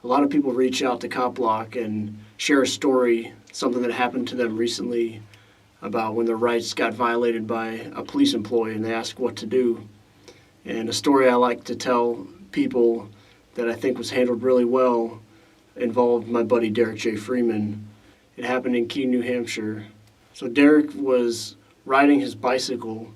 A lot of people reach out to Cop Block and share a story, something that happened to them recently about when their rights got violated by a police employee, and they ask what to do. And a story I like to tell people that I think was handled really well involved my buddy Derek J. Freeman. It happened in Keene, New Hampshire. So Derek was riding his bicycle,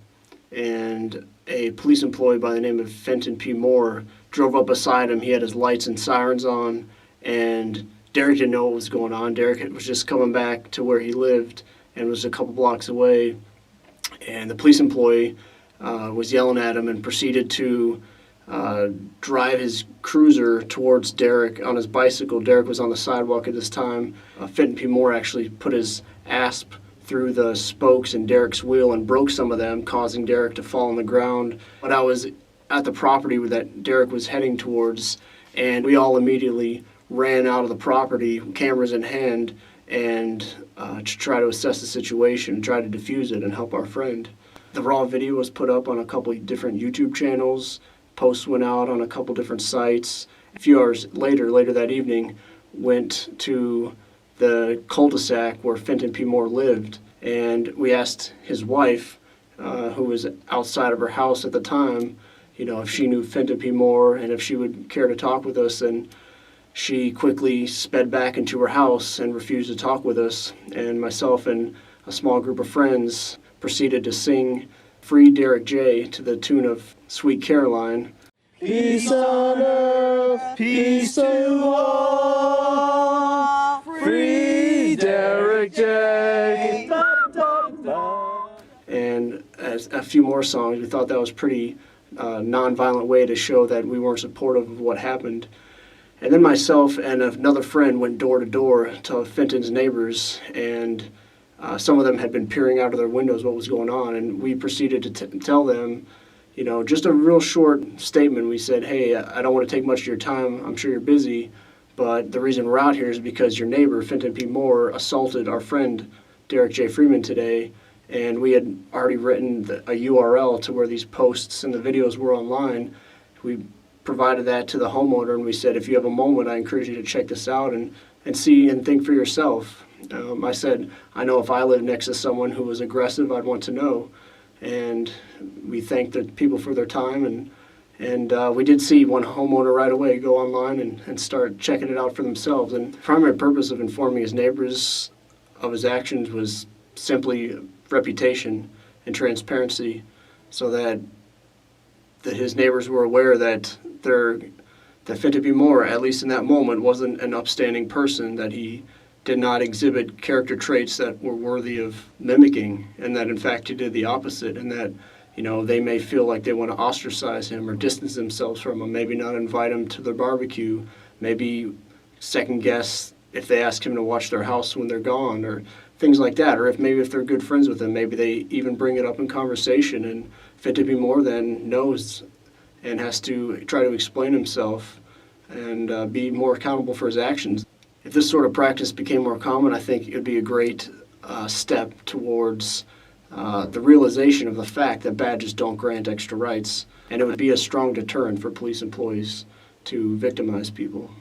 and a police employee by the name of Fenton P. Moore drove up beside him. He had his lights and sirens on, and Derek didn't know what was going on. Derek was just coming back to where he lived and was a couple blocks away. And the police employee was yelling at him and proceeded to drive his cruiser towards Derek on his bicycle. Derek was on the sidewalk at this time. Fenton P. Moore actually put his asp through the spokes in Derek's wheel and broke some of them, causing Derek to fall on the ground. But I was at the property that Derek was heading towards, and we all immediately ran out of the property, cameras in hand, and to try to assess the situation, try to defuse it and help our friend. The raw video was put up on a couple of different YouTube channels. Posts went out on a couple different sites. A few hours later that evening, went to the cul-de-sac where Fenton P. Moore lived, and we asked his wife, who was outside of her house at the time, if she knew Fenton P. Moore and if she would care to talk with us, and she quickly sped back into her house and refused to talk with us, and myself and a small group of friends proceeded to sing Free Derek J. to the tune of Sweet Caroline. Peace on earth, peace to all, free Derek J. And as a few more songs, we thought that was pretty non-violent way to show that we weren't supportive of what happened. And then myself and another friend went door to door to Fenton's neighbors, and some of them had been peering out of their windows what was going on, and we proceeded to tell them, just a real short statement. We said, hey, I don't want to take much of your time. I'm sure you're busy, but the reason we're out here is because your neighbor, Fenton P. Moore, assaulted our friend, Derek J. Freeman, today, and we had already written a URL to where these posts and the videos were online. We provided that to the homeowner, and we said, if you have a moment, I encourage you to check this out and see and think for yourself. I said, I know if I lived next to someone who was aggressive, I'd want to know. And we thanked the people for their time, and we did see one homeowner right away go online and start checking it out for themselves. And the primary purpose of informing his neighbors of his actions was simply reputation and transparency, so that his neighbors were aware that Fenton P. Moore, at least in that moment, wasn't an upstanding person, that he did not exhibit character traits that were worthy of mimicking, and that in fact he did the opposite, and that they may feel like they want to ostracize him or distance themselves from him, maybe not invite him to their barbecue, maybe second guess if they ask him to watch their house when they're gone, or things like that. Or if they're good friends with him, maybe they even bring it up in conversation, and Fenton P. Moore then knows and has to try to explain himself and be more accountable for his actions. If this sort of practice became more common, I think it would be a great step towards the realization of the fact that badges don't grant extra rights, and it would be a strong deterrent for police employees to victimize people.